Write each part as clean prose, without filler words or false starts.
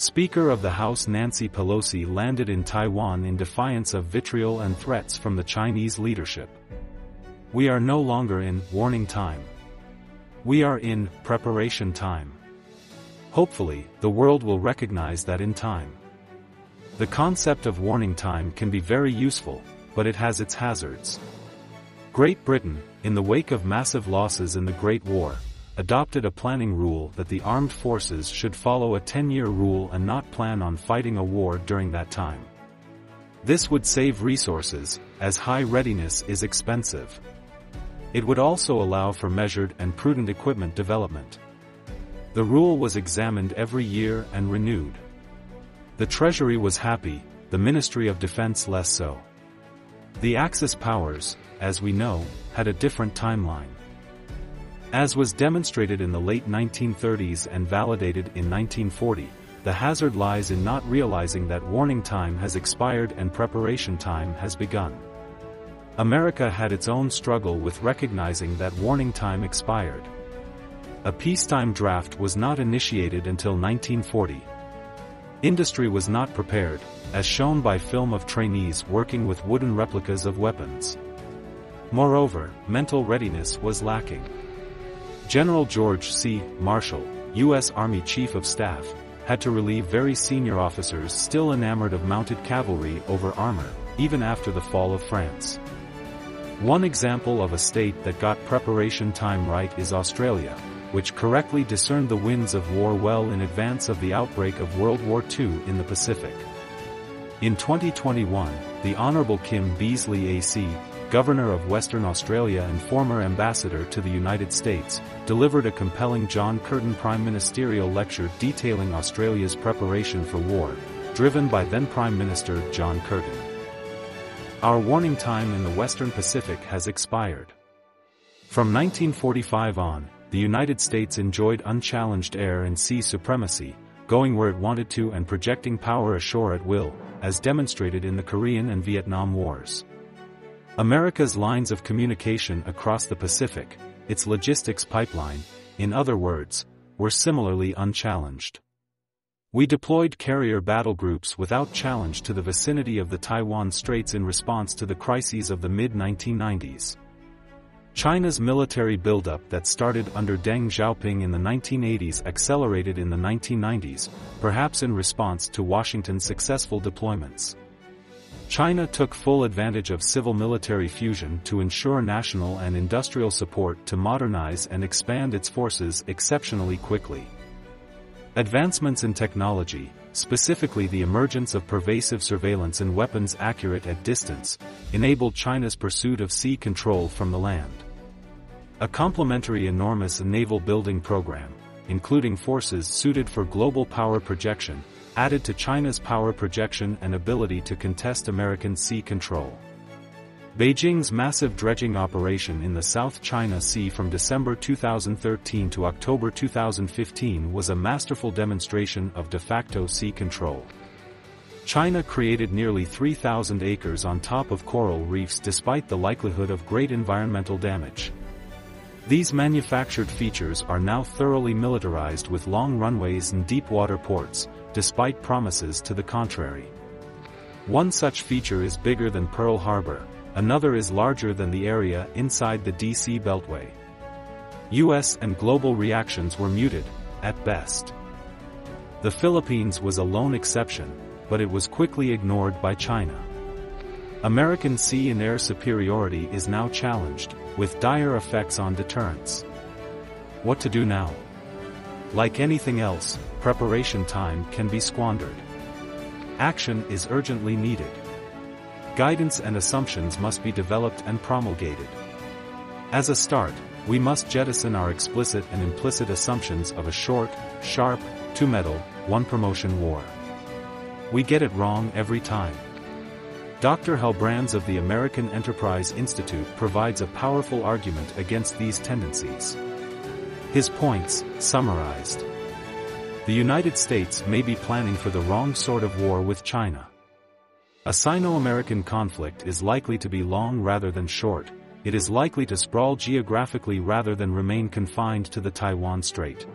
Speaker of the House Nancy Pelosi landed in Taiwan in defiance of vitriol and threats from the Chinese leadership. We are no longer in warning time. We are in preparation time. Hopefully, the world will recognize that in time. The concept of warning time can be very useful, but it has its hazards. Great Britain, in the wake of massive losses in the Great War, adopted a planning rule that the armed forces should follow a 10-year rule and not plan on fighting a war during that time. This would save resources, as high readiness is expensive. It would also allow for measured and prudent equipment development. The rule was examined every year and renewed. The Treasury was happy, the Ministry of Defense less so. The Axis powers, as we know, had a different timeline. As was demonstrated in the late 1930s and validated in 1940, the hazard lies in not realizing that warning time has expired and preparation time has begun. America had its own struggle with recognizing that warning time expired. A peacetime draft was not initiated until 1940. Industry was not prepared, as shown by film of trainees working with wooden replicas of weapons. Moreover, mental readiness was lacking. General George C. Marshall, U.S. Army Chief of Staff, had to relieve very senior officers still enamored of mounted cavalry over armor, even after the fall of France. One example of a state that got preparation time right is Australia, which correctly discerned the winds of war well in advance of the outbreak of World War II in the Pacific. In 2021, the Honourable Kim Beazley AC, Governor of Western Australia and former ambassador to the United States, delivered a compelling John Curtin Prime Ministerial lecture detailing Australia's preparation for war, driven by then Prime Minister John Curtin. Our warning time in the Western Pacific has expired. From 1945 on, the United States enjoyed unchallenged air and sea supremacy, going where it wanted to and projecting power ashore at will, as demonstrated in the Korean and Vietnam Wars. America's lines of communication across the Pacific, its logistics pipeline, in other words, were similarly unchallenged. We deployed carrier battle groups without challenge to the vicinity of the Taiwan Straits in response to the crises of the mid-1990s. China's military buildup that started under Deng Xiaoping in the 1980s accelerated in the 1990s, perhaps in response to Washington's successful deployments. China took full advantage of civil-military fusion to ensure national and industrial support to modernize and expand its forces exceptionally quickly. Advancements in technology, specifically the emergence of pervasive surveillance and weapons accurate at distance, enabled China's pursuit of sea control from the land. A complementary enormous naval building program, including forces suited for global power projection, added to China's power projection and ability to contest American sea control. Beijing's massive dredging operation in the South China Sea from December 2013 to October 2015 was a masterful demonstration of de facto sea control. China created nearly 3,000 acres on top of coral reefs despite the likelihood of great environmental damage. These manufactured features are now thoroughly militarized with long runways and deep-water ports, despite promises to the contrary. One such feature is bigger than Pearl Harbor, another is larger than the area inside the D.C. Beltway. U.S. and global reactions were muted, at best. The Philippines was a lone exception, but it was quickly ignored by China. American sea and air superiority is now challenged, with dire effects on deterrence. What to do now? Like anything else, preparation time can be squandered. Action is urgently needed. Guidance and assumptions must be developed and promulgated. As a start, we must jettison our explicit and implicit assumptions of a short, sharp, two-medal, one-promotion war. We get it wrong every time. Dr. Helbrands of the American Enterprise Institute provides a powerful argument against these tendencies. His points, summarized. The United States may be planning for the wrong sort of war with China. A Sino-American conflict is likely to be long rather than short, it is likely to sprawl geographically rather than remain confined to the Taiwan Strait.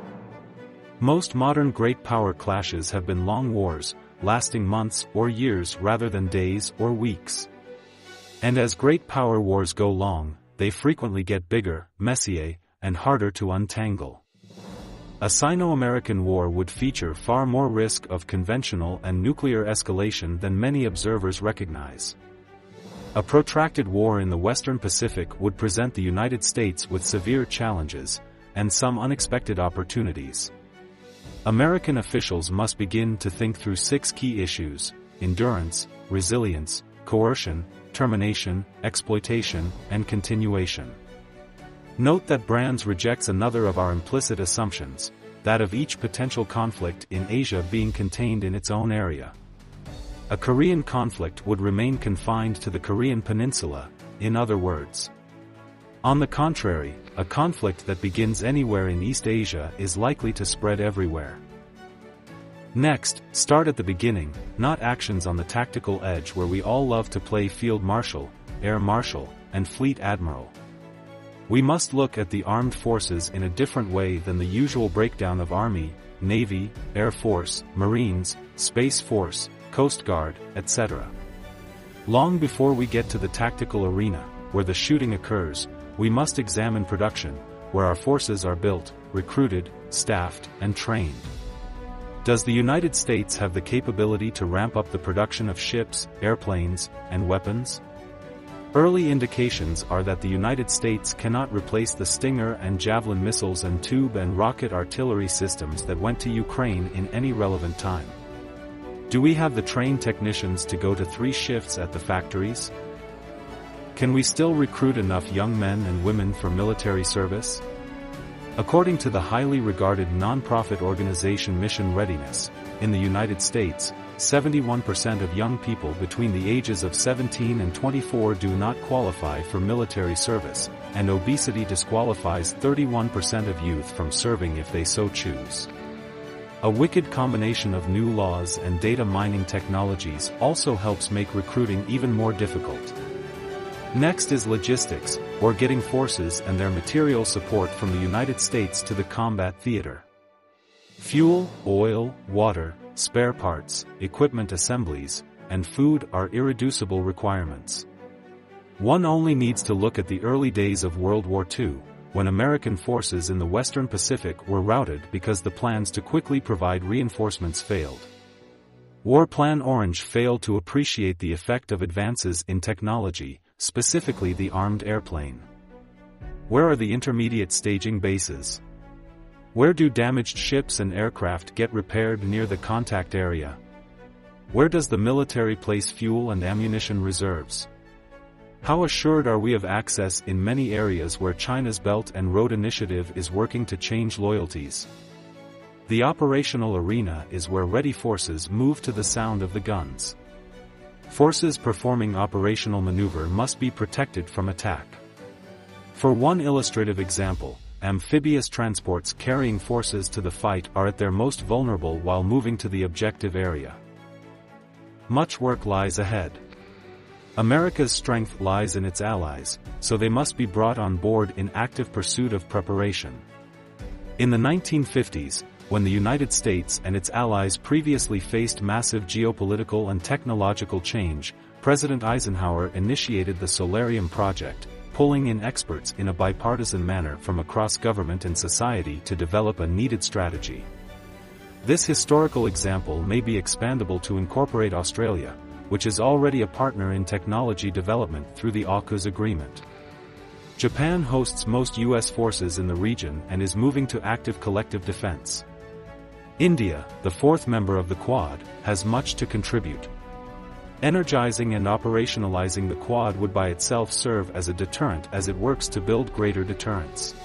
Most modern great power clashes have been long wars, lasting months or years rather than days or weeks. And as great power wars go long, they frequently get bigger, messier, and harder to untangle. A Sino-American war would feature far more risk of conventional and nuclear escalation than many observers recognize. A protracted war in the Western Pacific would present the United States with severe challenges, and some unexpected opportunities. American officials must begin to think through 6 key issues: endurance, resilience, coercion, termination, exploitation, and continuation. Note that Brands rejects another of our implicit assumptions, that of each potential conflict in Asia being contained in its own area. A Korean conflict would remain confined to the Korean peninsula, in other words. On the contrary, a conflict that begins anywhere in East Asia is likely to spread everywhere. Next, start at the beginning, not actions on the tactical edge where we all love to play field marshal, air marshal, and fleet admiral. We must look at the armed forces in a different way than the usual breakdown of Army, Navy, Air Force, Marines, Space Force, Coast Guard, etc. Long before we get to the tactical arena, where the shooting occurs, we must examine production, where our forces are built, recruited, staffed, and trained. Does the United States have the capability to ramp up the production of ships, airplanes, and weapons? Early indications are that the United States cannot replace the Stinger and Javelin missiles and tube and rocket artillery systems that went to Ukraine in any relevant time. Do we have the trained technicians to go to 3 shifts at the factories? Can we still recruit enough young men and women for military service? According to the highly regarded nonprofit organization Mission Readiness, in the United States, 71% of young people between the ages of 17 and 24 do not qualify for military service, and obesity disqualifies 31% of youth from serving if they so choose. A wicked combination of new laws and data mining technologies also helps make recruiting even more difficult. Next is logistics, or getting forces and their material support from the United States to the combat theater. Fuel, oil, water, spare parts, equipment assemblies, and food are irreducible requirements. One only needs to look at the early days of World War II, when American forces in the Western Pacific were routed because the plans to quickly provide reinforcements failed. War Plan Orange failed to appreciate the effect of advances in technology, specifically the armed airplane. Where are the intermediate staging bases? Where do damaged ships and aircraft get repaired near the contact area? Where does the military place fuel and ammunition reserves? How assured are we of access in many areas where China's Belt and Road Initiative is working to change loyalties? The operational arena is where ready forces move to the sound of the guns. Forces performing operational maneuver must be protected from attack. For one illustrative example, amphibious transports carrying forces to the fight are at their most vulnerable while moving to the objective area. Much work lies ahead. America's strength lies in its allies, so they must be brought on board in active pursuit of preparation. In the 1950s, when the United States and its allies previously faced massive geopolitical and technological change, President Eisenhower initiated the Solarium Project, pulling in experts in a bipartisan manner from across government and society to develop a needed strategy. This historical example may be expandable to incorporate Australia, which is already a partner in technology development through the AUKUS agreement. Japan hosts most U.S. forces in the region and is moving to active collective defense. India, the fourth member of the Quad, has much to contribute. Energizing and operationalizing the Quad would by itself serve as a deterrent as it works to build greater deterrence.